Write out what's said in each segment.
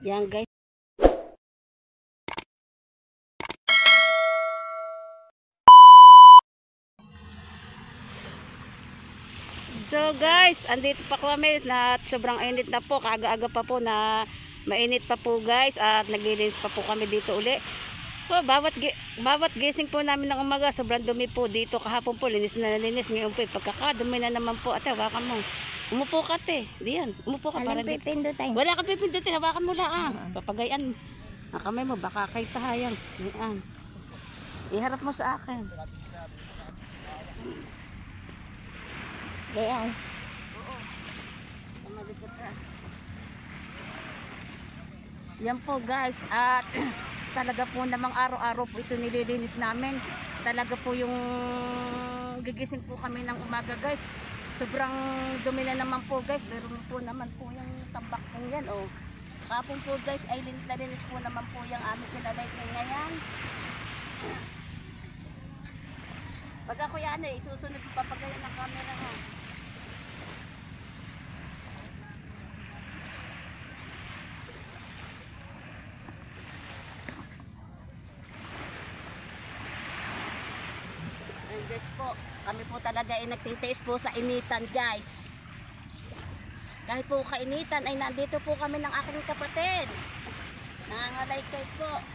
Yan guys. So guys, andito pa kami na sobrang init na po. Kaaga-aga pa po na mainit pa po guys. At naglilinis pa po kami dito uli. So bawat gising po namin ng umaga, sobrang dumi po dito. Kahapon po linis na linis. Ngayon po pagkakadumi na naman po. Ate, hawakan mo. Umupo ka te. Diyan, umupo ka para Anong pipindutin? Wala kang pipindutin, hawakan mo lang. Papagayan. Ang kamay mo baka kay tahayang. Diyan. Iharap mo sa akin. Diyan. Malikot ka. Yan po guys, at talaga po namang araw-araw po ito nililinis namin. Talaga po yung gigising po kami ng umaga guys. Sobrang dumi na naman po guys. Pero po naman po yung tambak po yan. Oh. Kapon po guys ay linis na linis po naman po yung aming pinalight na ngayon. Pag ako yan isusunod po papagayan ng camera ha. Guys po, kami po talaga ay nagtitiis po sa initan guys. Kahit po kainitan ay nandito po kami ng aking kapatid. Nangangalaykay po.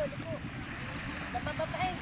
Liko. Bababa eh.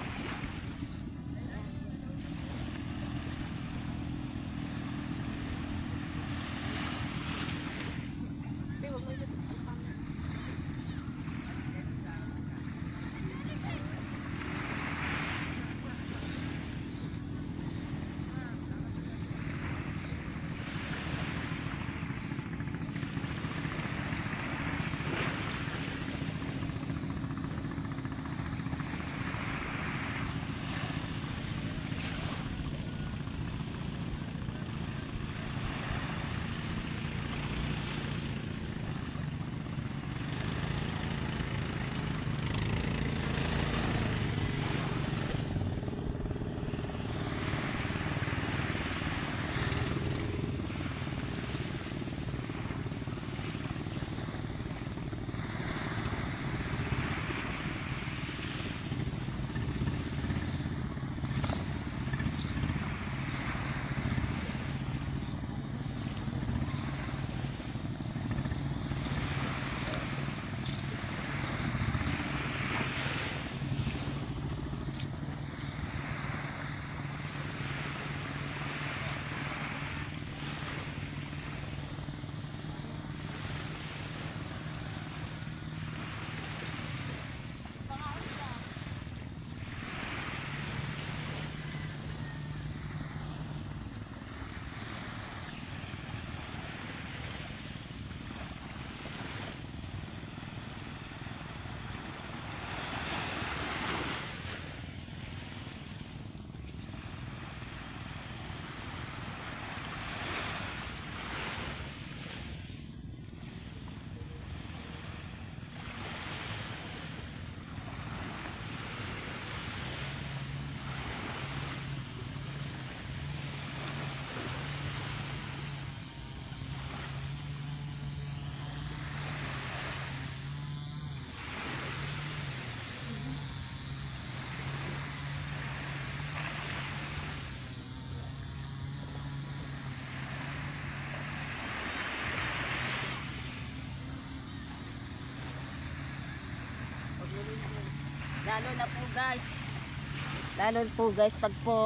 Lalo po guys pag po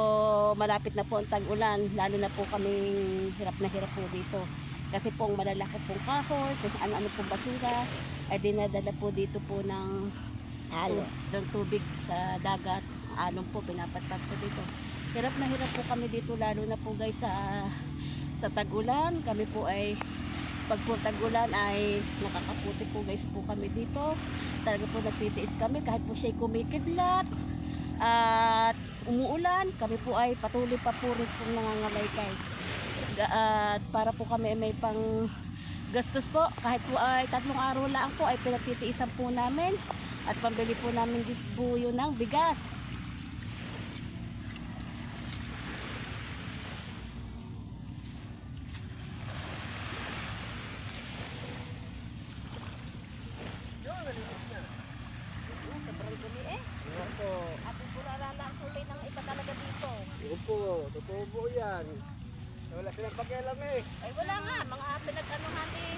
malapit na po ang tag-ulan, lalo na po kaming hirap na hirap po dito kasi pong malalaki pong kahoy, kung ano-ano pong basura ay dinadala po dito po ng ng tubig sa dagat. Alon po, pinapatak po dito. Hirap na hirap po kami dito, lalo na po guys sa tag-ulan. Kami po ay, pag po tag-ulan ay nakakaputi po guys po kami dito. Talaga po nagtitiis kami kahit po siya'y kumikidlat at umuulan. Kami po ay patuloy pa po rin pong nangangalaykay. At para po kami ay may pang gastos po, kahit po ay 3 araw lang po ay pinagtitiisan po namin at pambili po namin disbuyo ng bigas. Sobrang dumi eh. Opo. At purala ang kulay ng iba talaga dito. Opo, totoo po yan. Wala silang pakialam eh. Ay wala nga, mga pinag-anuhan eh.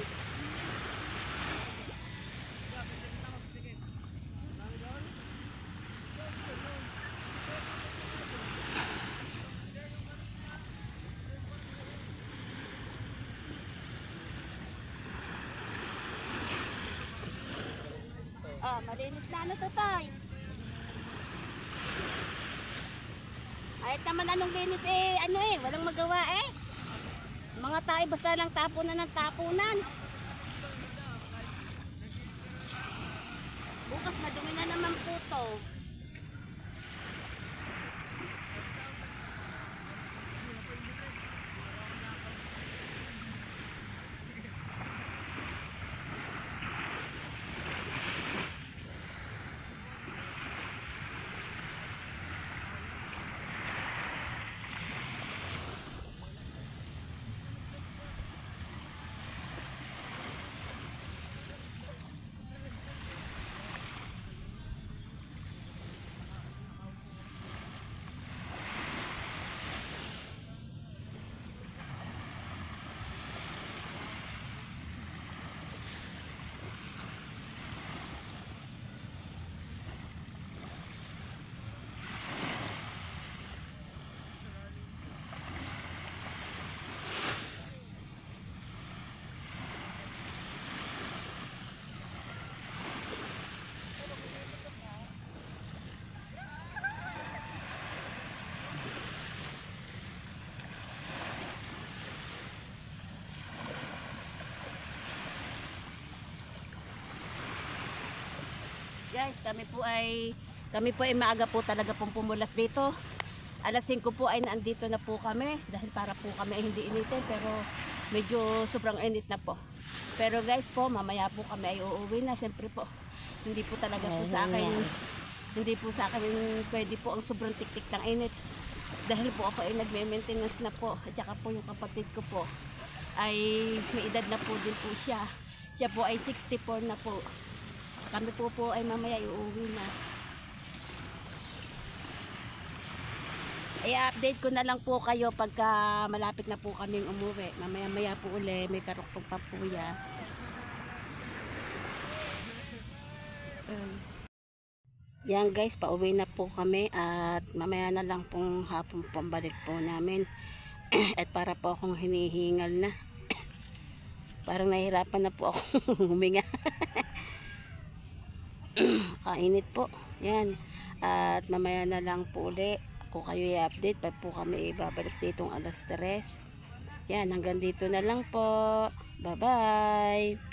Oh, malinis na ano to, Tay? Kahit naman anong linis eh, ano eh, walang magawa eh. Mga tayo basta lang tapunan ng tapunan. Bukas madumi na naman po to. Guys, kami po ay maaga po talaga pong pumulas dito. Alas 5 po ay naandito na po kami dahil para po kami ay hindi initin, pero medyo sobrang init na po. Pero guys po, mamaya po kami ay uuwi na. Siyempre po, hindi po talaga po sa akin, hindi po sa akin pwede po ang sobrang tiktik ng init. Dahil po ako ay nagme-maintenance na po, at saka po yung kapatid ko po ay may edad na po din po siya. Siya po ay 64 na po. Kami po ay mamaya iuwi na. I-update ko na lang po kayo pagka malapit na po kaming umuwi. Mamaya po uli, may karuktong pa po yan. Yan guys, pauwi na po kami at mamaya na lang pong hapon pambalik po namin. At para po akong hinihingal na. Parang nahihirapan na po ako huminga. Kainit po. Yan. At mamaya na lang po uli. Kung kayo i-update, pa po kami ibabalik ditong alas 3. Yan, hanggang dito na lang po. Bye-bye.